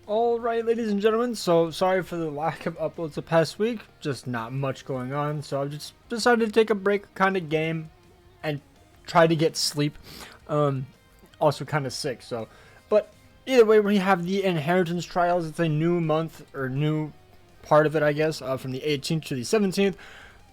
Alright, ladies and gentlemen, so sorry for the lack of uploads the past week, just not much going on, so I've just decided to take a break, kind of game, and try to get sleep. Also kind of sick, so, but either way, we have the Inheritance Trials. It's a new month, or new part of it, I guess, from the 18th to the 17th,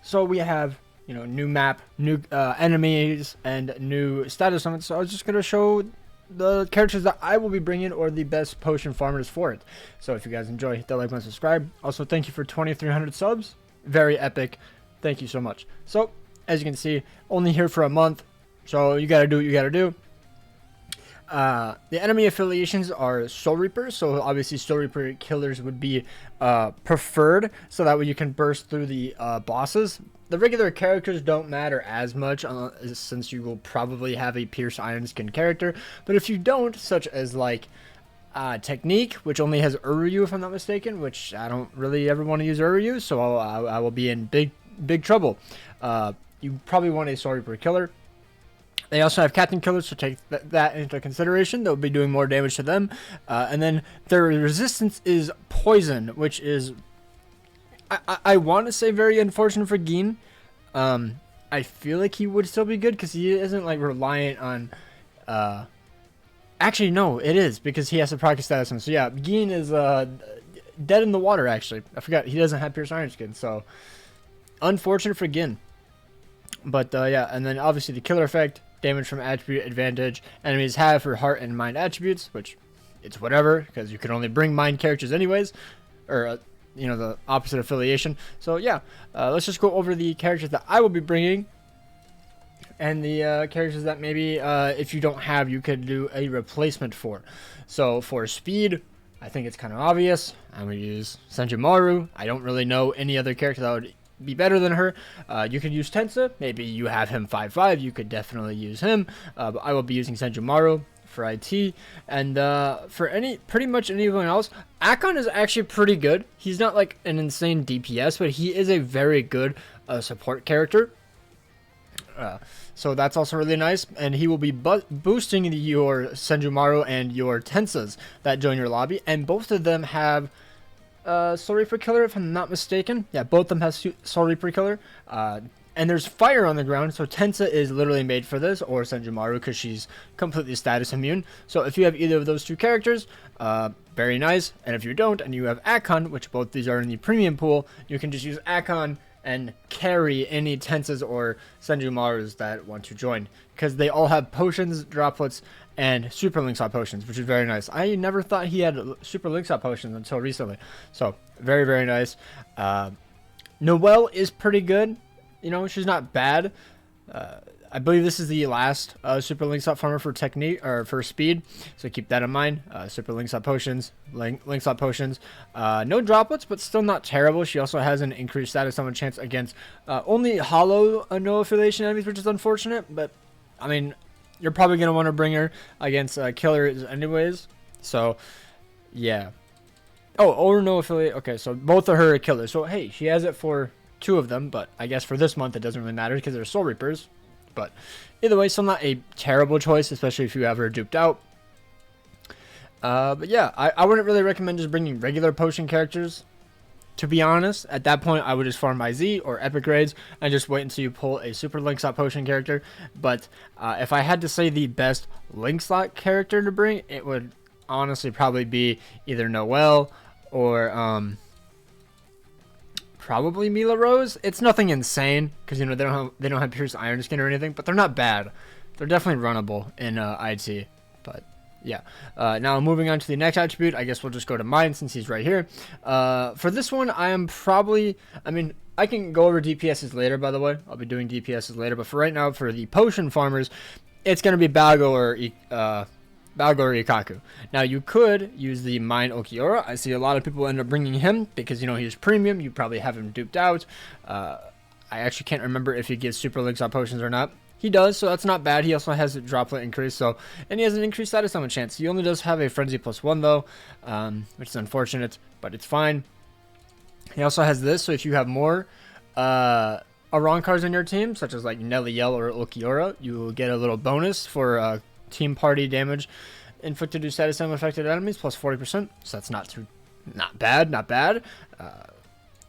so we have, new map, new enemies, and new status summons, so I was just going to show the characters that I will be bringing, or the best potion farmers for it. So if you guys enjoy, hit that like button, subscribe. Also, thank you for 2,300 subs. Very epic. Thank you so much. So as you can see, only here for a month, so you gotta do what you gotta do. The enemy affiliations are Soul Reapers, so obviously Soul Reaper killers would be preferred, so that way you can burst through the bosses. The regular characters don't matter as much, since you will probably have a Pierce Iron Skin character, but if you don't, such as like Technique, which only has Uryu if I'm not mistaken, which I don't really ever want to use Uryu, so I will be in big trouble. You probably want a Soul Reaper killer. They also have Captain Killers, so take that into consideration. They'll be doing more damage to them. And then their resistance is Poison, which is, I want to say, very unfortunate for Geen. I feel like he would still be good because he isn't like reliant on... Actually, no, it is, because he has a proc status. So yeah, Geen is dead in the water, actually. I forgot, he doesn't have Pierce Iron Skin, so unfortunate for Geen. But yeah, and then obviously the killer effect, damage from attribute advantage enemies have for heart and mind attributes, which it's whatever, because you can only bring mind characters anyways, or the opposite affiliation. So yeah, let's just go over the characters that I will be bringing, and the characters that maybe if you don't have, you could do a replacement for. So for speed, I think it's kind of obvious. I'm going to use Senjumaru. I don't really know any other character that would be better than her. You could use Tensa. Maybe you have him 5-5. You could definitely use him. But I will be using Senjumaru for IT. And for pretty much anyone else, Akon is actually pretty good. He's not like an insane DPS, but he is a very good support character. So that's also really nice, and he will be boosting your Senjumaru and your Tensas that join your lobby, and both of them have Soul Reaper Killer, if I'm not mistaken. Yeah, both of them have Soul Reaper Killer. And there's fire on the ground, so Tensa is literally made for this, or Senjumaru, because she's completely status immune. So if you have either of those two characters, very nice. And if you don't, and you have Akon, which both these are in the premium pool, you can just use Akon and carry any Tensas or Senjumarus that want to join, because they all have potions, droplets, and super Linkshot potions, which is very nice. I never thought he had super Linkshot potions until recently, so very, very nice. Noelle is pretty good. She's not bad. I believe this is the last super Linkshot farmer for technique, or for speed, so keep that in mind. Super Linkshot potions, Linkshot potions, no droplets, but still not terrible. She also has an increased status summon chance against only hollow no affiliation enemies, which is unfortunate, but I mean, you're probably going to want to bring her against killers anyways, so yeah. Oh, or no affiliate. Okay, so both of her are killers, so hey, she has it for two of them, but I guess for this month it doesn't really matter because they're Soul Reapers. But either way, still not a terrible choice, especially if you have her duped out. But yeah, I wouldn't really recommend just bringing regular potion characters. To be honest, at that point, I would just farm IZ or Epic Raids and just wait until you pull a super Linkshot potion character. But if I had to say the best Linkshot character to bring, it would honestly probably be either Noelle or probably Mila Rose. It's nothing insane because they don't have Pierce Iron Skin or anything, but they're not bad. They're definitely runnable in IT. But yeah, now moving on to the next attribute, I guess we'll just go to mine since he's right here. For this one, I can go over DPSs later, by the way. I'll be doing DPSs later, but for right now, for the potion farmers, it's going to be Balgo or Ikaku. Now you could use the Mine Okiura. I see a lot of people end up bringing him because he's premium. You probably have him duped out. I actually can't remember if he gives super Linkshot potions or not. He does, so that's not bad. He also has a droplet increase, and he has an increased status summon chance. He only does have a frenzy +1 though, which is unfortunate, but it's fine. He also has this, so if you have more Aron cards on your team, such as like Nelliel or Okiura, you will get a little bonus for team party damage inflicted to status symbol affected enemies plus 40%. So that's not bad.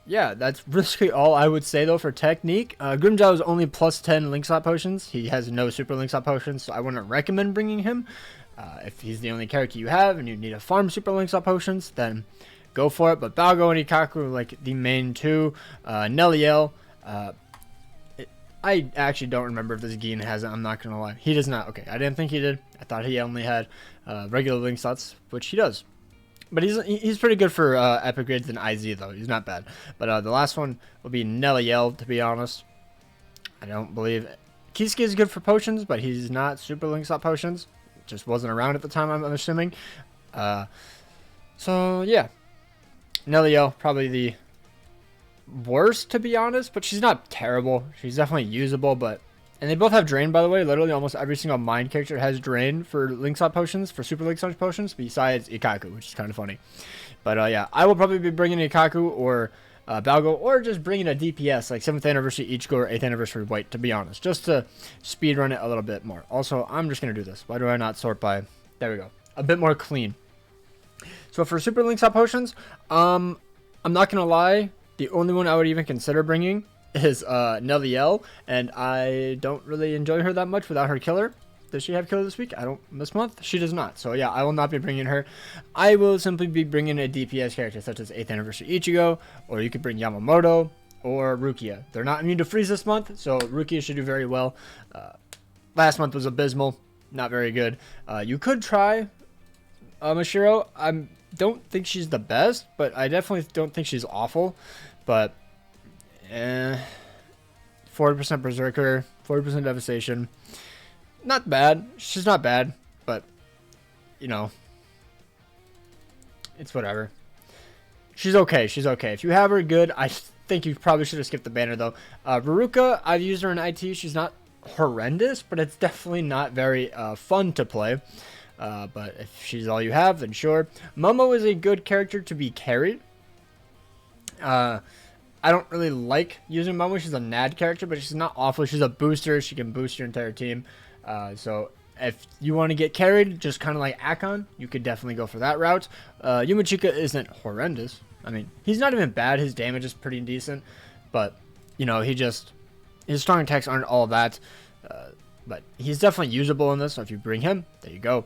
Yeah, that's basically all I would say though for technique. Grimmjow is only plus 10 link slot potions. He has no super link slot potions, so I wouldn't recommend bringing him. If he's the only character you have and you need to farm super link slot potions, then go for it. But Balgo and Ikaku are like the main two. Neliel, I actually don't remember if this Gin has it. I'm not gonna lie. He does not. Okay, I didn't think he did. I thought he only had regular link slots, which he does. But he's pretty good for epic grades than IZ though. He's not bad. But the last one will be Neliel, to be honest. I don't believe Kisuke is good for potions, but he's not super link slot potions. Just wasn't around at the time, I'm assuming. So yeah, Neliel probably the worst, to be honest, but she's not terrible. She's definitely usable, and they both have drain, by the way. Literally almost every single mind character has drain for link slot potions, for super link slot potions, besides Ikaku, which is kind of funny. But yeah, I will probably be bringing Ikaku or Balgo, or just bringing a DPS like 7th anniversary Ichigo or 8th anniversary White, to be honest, just to speed run it a little bit more. Also, I'm just gonna do this. Why do I not sort by? There we go. A bit more clean. So for super link slot potions, I'm not gonna lie. The only one I would even consider bringing is Neliel, and I don't really enjoy her that much without her killer. Does she have killer this week? This month? She does not. So yeah, I will not be bringing her. I will simply be bringing a DPS character such as 8th anniversary Ichigo, or you could bring Yamamoto or Rukia. They're not immune to freeze this month, so Rukia should do very well. Last month was abysmal, not very good. You could try Mashiro. I don't think she's the best, but I definitely don't think she's awful. But 40% Berserker, 40% Devastation. Not bad. She's not bad, but, you know, it's whatever. She's okay. She's okay. If you have her, good. I think you probably should have skipped the banner, though. Veruca, I've used her in IT. She's not horrendous, but it's definitely not very fun to play. But if she's all you have, then sure. Momo is a good character to be carried. I don't really like using Momo. She's a NAD character, but she's not awful. She's a booster. She can boost your entire team. So if you want to get carried, just kind of like Akon, you could definitely go for that route. Yumachika isn't horrendous. I mean, he's not even bad. His damage is pretty decent. But, you know, his strong attacks aren't all that. But he's definitely usable in this. So if you bring him, there you go.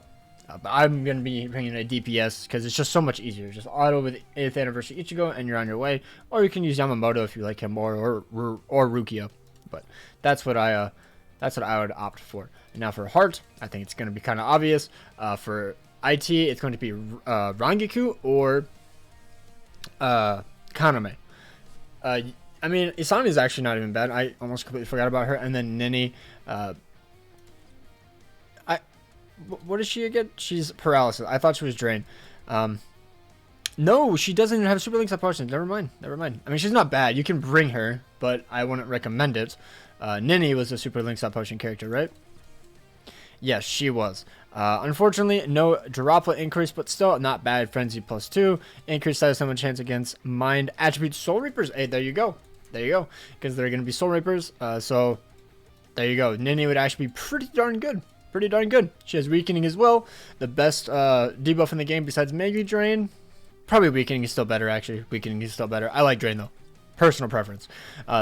But I'm going to be bringing a DPS because it's just so much easier. Just auto with 8th anniversary Ichigo and you're on your way. Or you can use Yamamoto if you like him more, or Rukia. But that's what I would opt for. And now for Heart, I think it's going to be kind of obvious. For IT, it's going to be Rangiku or Kaname. I mean, Isami is actually not even bad. I almost completely forgot about her. And then Nini. What is she again? She's paralysis. I thought she was drain. No, she doesn't even have super links up potions. Never mind. I mean, she's not bad. You can bring her, but I wouldn't recommend it. Nini was a super links up potion character, right? Yes, she was. Unfortunately, no droplet increase, but still not bad. Frenzy +2. Increased status summon chance against mind attribute Soul Reapers. Hey, there you go. Because they're going to be Soul Reapers. So, there you go. Nini would actually be pretty darn good. She has weakening as well. The best debuff in the game besides Mega Drain. Probably weakening is still better, actually. I like Drain, though. Personal preference.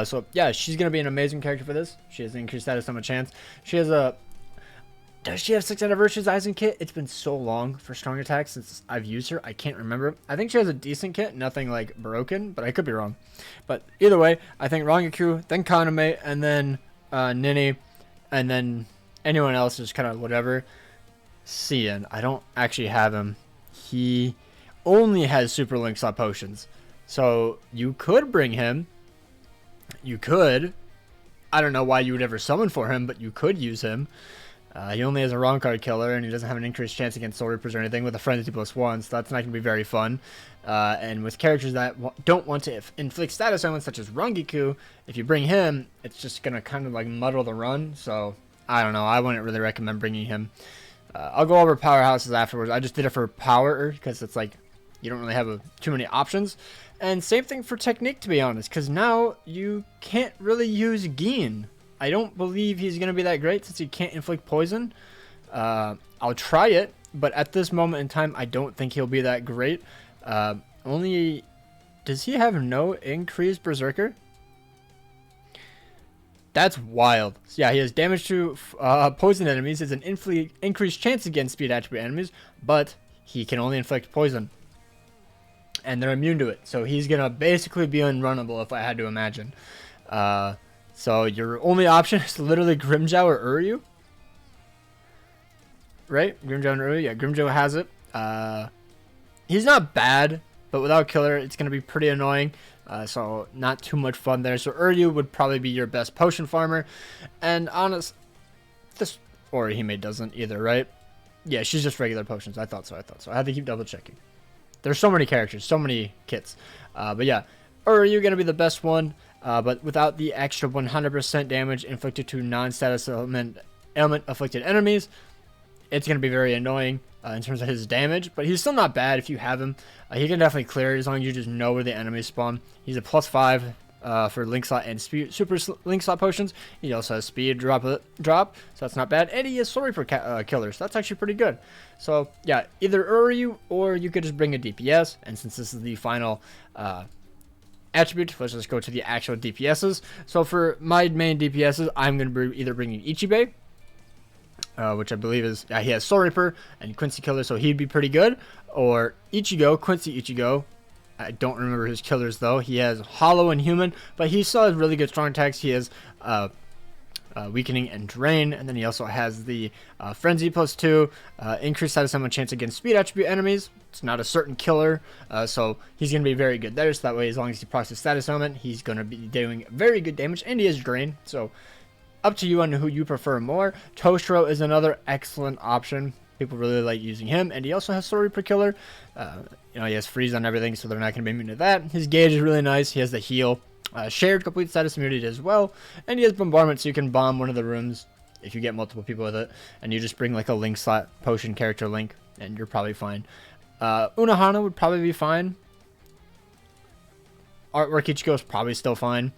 So, yeah, she's going to be an amazing character for this. She has increased status summon chance. She has a... Does she have 6th anniversary Aizen kit? It's been so long for strong attacks since I've used her. I can't remember. I think she has a decent kit. Nothing, like, broken, but I could be wrong. But either way, I think Rangiku, then Kaname, and then Nini, and then... anyone else is kind of whatever. Cian, I don't actually have him. He only has super link slot potions. So you could bring him. You could. I don't know why you would ever summon for him, but you could use him. He only has a wrong card killer, and he doesn't have an increased chance against Soul Reapers or anything with a Frenzy +1, so that's not going to be very fun. And with characters that don't want to inflict status summons, such as Rangiku, if you bring him, it's just going to kind of like muddle the run, so... I don't know. I wouldn't really recommend bringing him. I'll go over powerhouses afterwards. I just did it for power because it's like you don't really have too many options. And same thing for technique, to be honest, because now you can't really use Gin. I don't believe he's going to be that great since he can't inflict poison. I'll try it but at this moment in time, I don't think he'll be that great. Only, does he have no increased Berserker? That's wild. So yeah, he has damage to poison enemies. It's an increased chance against speed attribute enemies, but he can only inflict poison. And they're immune to it. So he's going to basically be unrunnable if I had to imagine. So your only option is literally Grimmjow or Uryu. Right? Grimmjow and Uryu. Yeah, Grimmjow has it. He's not bad, but without Killer, it's going to be pretty annoying. So not too much fun there. So Uryu would probably be your best potion farmer. And honest, this Orihime doesn't either, right? Yeah, she's just regular potions. I thought so. I had to keep double checking. There's so many characters, so many kits. But yeah, Uryu going to be the best one. But without the extra 100% damage inflicted to non-status element afflicted enemies, it's going to be very annoying in terms of his damage. But he's still not bad if you have him. He can definitely clear it as long as you just know where the enemies spawn. He's a +5 for link slot and speed, super link slot potions. He also has speed drop, so that's not bad. And he has sorry for killers. So that's actually pretty good. So yeah, either Uryu or you could just bring a DPS. And since this is the final attribute, let's just go to the actual DPSs. So for my main DPSs, I'm going to be either bringing Ichibei, which I believe is, yeah, he has Soul Reaper and Quincy Killer, so he'd be pretty good. Or Ichigo, Quincy Ichigo. I don't remember his killers though. He has Hollow and Human, but he still has really good strong attacks. He has Weakening and Drain, and then he also has the Frenzy +2, increased status summon chance against speed attribute enemies. It's not a certain killer, so he's going to be very good there. So that way, as long as he procs his status summon, he's going to be doing very good damage, and he has Drain. So up to you on who you prefer more. Toshiro is another excellent option. People really like using him, and he also has Soul Reaper Killer. You know, he has freeze on everything, so they're not going to be immune to that. His gauge is really nice. He has the heal, shared complete status immunity as well, and he has bombardment, so you can bomb one of the rooms if you get multiple people with it, and you just bring like a link slot potion character link, and you're probably fine. Unohana would probably be fine. Artwork Ichigo is probably still fine.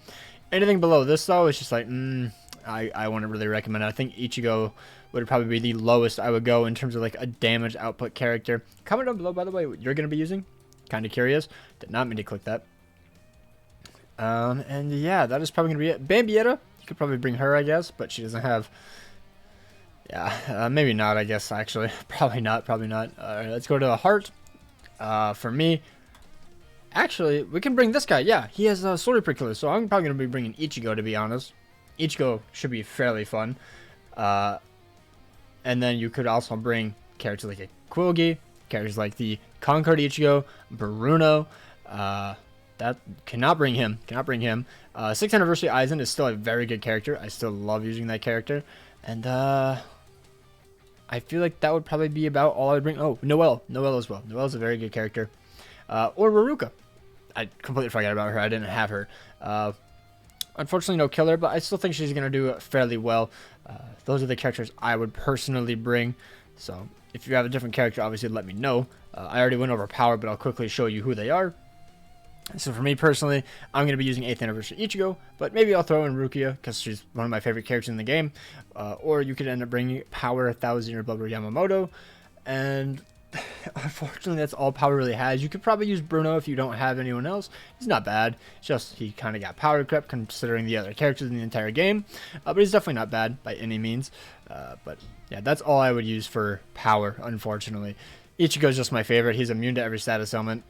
Anything below this though is just like, I wouldn't really recommend it. I think Ichigo would probably be the lowest I would go in terms of like a damage output character. Comment down below, by the way, what you're going to be using. Kind of curious. Did not mean to click that. And yeah, that is probably going to be it. Bambietta, you could probably bring her, I guess, but she doesn't have... Yeah, maybe not, I guess, actually. Probably not. Alright, let's go to the heart. For me, actually, we can bring this guy. Yeah, he has a Soul Reaper Killer, so I'm probably going to be bringing Ichigo, to be honest. Ichigo should be fairly fun. And then you could also bring characters like a Quilgi, characters like the Concord Ichigo, Bruno. That cannot bring him. 6th Anniversary Aizen is still a very good character. I still love using that character. And I feel like that would probably be about all I would bring. Oh, Noelle as well. Noelle's a very good character. Or Ruruka. I completely forgot about her. I didn't have her. Unfortunately, no killer, but I still think she's going to do fairly well. Those are the characters I would personally bring. So if you have a different character, obviously let me know. I already went over power, but I'll quickly show you who they are. So for me personally, I'm going to be using 8th Anniversary Ichigo, but maybe I'll throw in Rukia because she's one of my favorite characters in the game. Or you could end up bringing Power 1000 or Blubber Yamamoto. And unfortunately, that's all Power really has. You could probably use Bruno if you don't have anyone else. He's not bad. It's just he kind of got power crept considering the other characters in the entire game. But he's definitely not bad by any means. But yeah, that's all I would use for power, unfortunately. Ichigo's just my favorite. He's immune to every status element.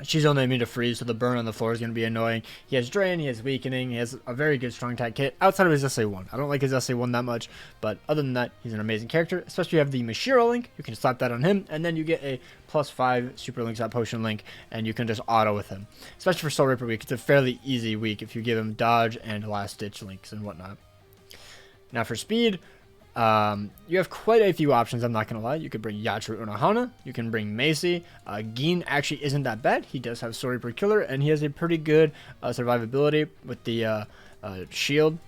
She's only immune to freeze, so the burn on the floor is going to be annoying. He has Drain, he has Weakening, he has a very good strong attack kit outside of his SA1. I don't like his SA1 that much, but other than that, he's an amazing character. Especially if you have the Mashiro link, you can slap that on him, and then you get a +5 Super Links Out Potion link, and you can just auto with him. Especially for Soul Reaper week, it's a fairly easy week if you give him Dodge and Last Ditch links and whatnot. Now for speed, you have quite a few options, I'm not going to lie. You could bring Yachiro Unohana, you can bring Macy. Gin actually isn't that bad. He does have Soul Reaper Killer, and he has a pretty good survivability with the shield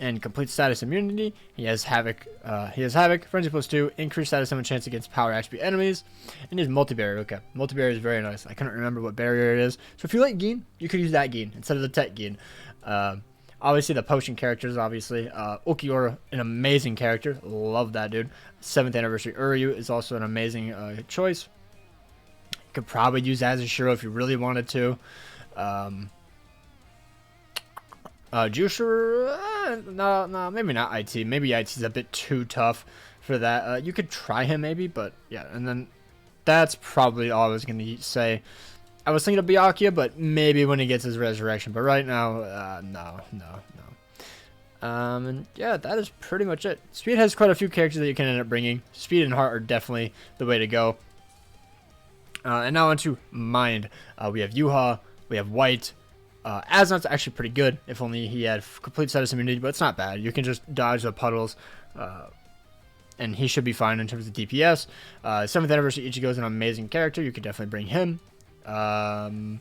and complete status immunity. He has Havoc, Frenzy +2, increased status summon chance against power attribute enemies, and he has Multi-Barrier. Okay, Multi-Barrier is very nice. I couldn't remember what barrier it is. So if you like Gin, you could use that Gin instead of the Tech Gin. Obviously, the potion characters, obviously. Ulquiorra, an amazing character. Love that dude. 7th anniversary Uryu is also an amazing choice. You could probably use Azashiro if you really wanted to. Jusher, no, maybe not IT. Maybe IT's a bit too tough for that. You could try him maybe, but yeah. And then that's probably all I was going to say. I was thinking of Byakuya, but maybe when he gets his resurrection. But right now, no. And yeah, that is pretty much it. Speed has quite a few characters that you can end up bringing. Speed and Heart are definitely the way to go. And now onto Mind. We have Yuha, we have White. Asnot's actually pretty good, if only he had complete status immunity, but it's not bad. You can just dodge the puddles, and he should be fine in terms of DPS. 7th anniversary Ichigo is an amazing character. You could definitely bring him. And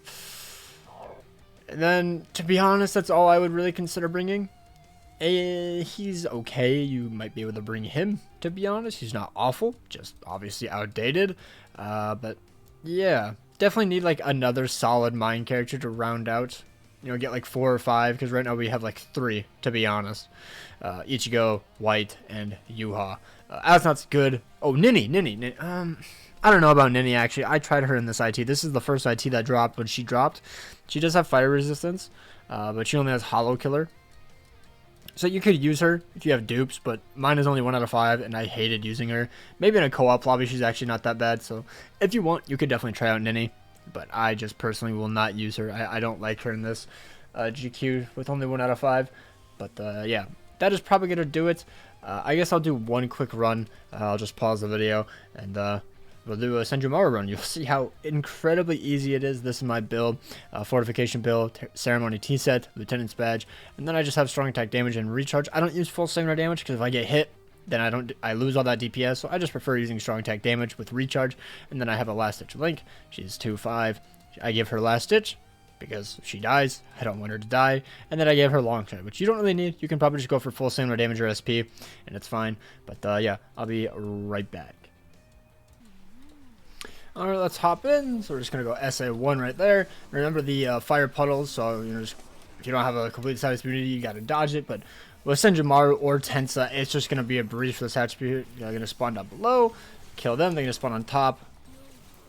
then, to be honest, that's all I would really consider bringing. He's okay. You might be able to bring him, to be honest. He's not awful, just obviously outdated. But yeah, definitely need like another solid Mind character to round out. You know, get like 4 or 5, because right now we have like 3, to be honest. Ichigo, White, and Yuha. Asnot's good. Oh, Nini. I don't know about Nini, actually. I tried her in this IT. This is the first IT that dropped when she dropped. She does have fire resistance, but she only has Hollow Killer. So you could use her if you have dupes, but mine is only 1 out of 5, and I hated using her. Maybe in a co-op lobby, she's actually not that bad. So if you want, you could definitely try out Nini. But I just personally will not use her. I don't like her in this GQ with only 1 out of 5. But yeah, that is probably going to do it. I guess I'll do one quick run. I'll just pause the video and we'll do a Senjumaru run. You'll see how incredibly easy it is. This is my build. Fortification build, Ceremony T-set, Lieutenant's Badge. And then I just have strong attack damage and recharge. I don't use full singular damage because if I get hit, then I lose all that DPS, so I just prefer using strong attack damage with recharge. And then I have a Last Ditch Link. She's 2-5. I give her Last Ditch because if she dies, I don't want her to die. And then I gave her Long Shot, which you don't really need. You can probably just go for full singular damage or SP, and it's fine. But yeah, I'll be right back. Alright, let's hop in. So we're just going to go SA1 right there. Remember the fire puddles, so if you don't have a complete status immunity, you got to dodge it. But with Senjumaru or Tensa, it's just going to be a breeze for this attribute. They're going to spawn down below, kill them, they're going to spawn on top.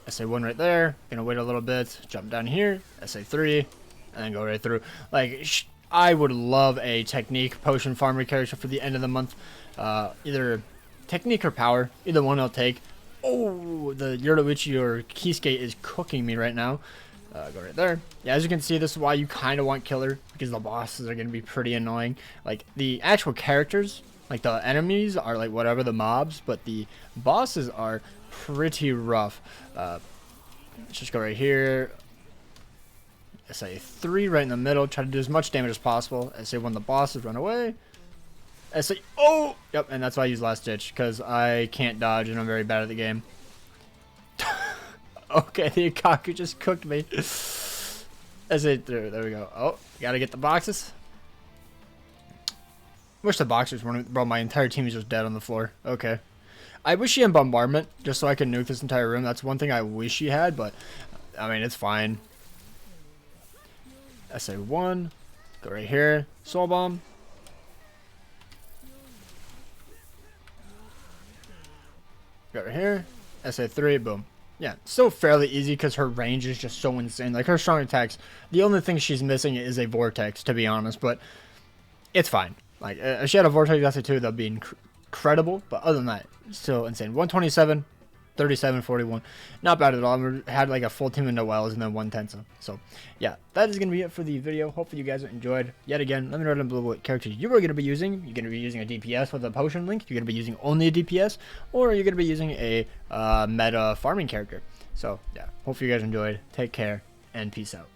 SA1 right there, going to wait a little bit, jump down here, SA3, and then go right through. Like, I would love a Technique Potion Farmer character for the end of the month. Either Technique or Power, either one I'll take. Oh, the Yoruichi or Kisuke is cooking me right now. Go right there. Yeah, as you can see, this is why you kind of want Killer, because the bosses are going to be pretty annoying. Like, the actual characters, like the enemies are like whatever, the mobs, but the bosses are pretty rough. Let's just go right here. SA3 right in the middle. Try to do as much damage as possible. SA1, the bosses run away. Oh! Yep, and that's why I use Last Ditch, because I can't dodge and I'm very bad at the game. Okay, the Ikaku just cooked me. There we go. Oh, gotta get the boxes. Wish the boxers weren't. Bro, my entire team is just dead on the floor. Okay. I wish he had Bombardment, just so I could nuke this entire room. That's one thing I wish he had, but, I mean, it's fine. SA1. Go right here. Soul Bomb. Go right here. SA3. Boom. Yeah, still fairly easy because her range is just so insane. Like, her strong attacks, the only thing she's missing is a Vortex, to be honest, but it's fine. Like, if she had a Vortex SA2, that'd be incredible, but other than that, still insane. 127, 37, 41. Not bad at all. We had like a full team of Noels and then 1 Tensa. So, yeah, that is going to be it for the video. Hopefully you guys enjoyed. Yet again, let me know down below what characters you are going to be using. You're going to be using a DPS with a potion link. You're going to be using only a DPS. Or you're going to be using a meta farming character. So, yeah, hopefully you guys enjoyed. Take care, and peace out.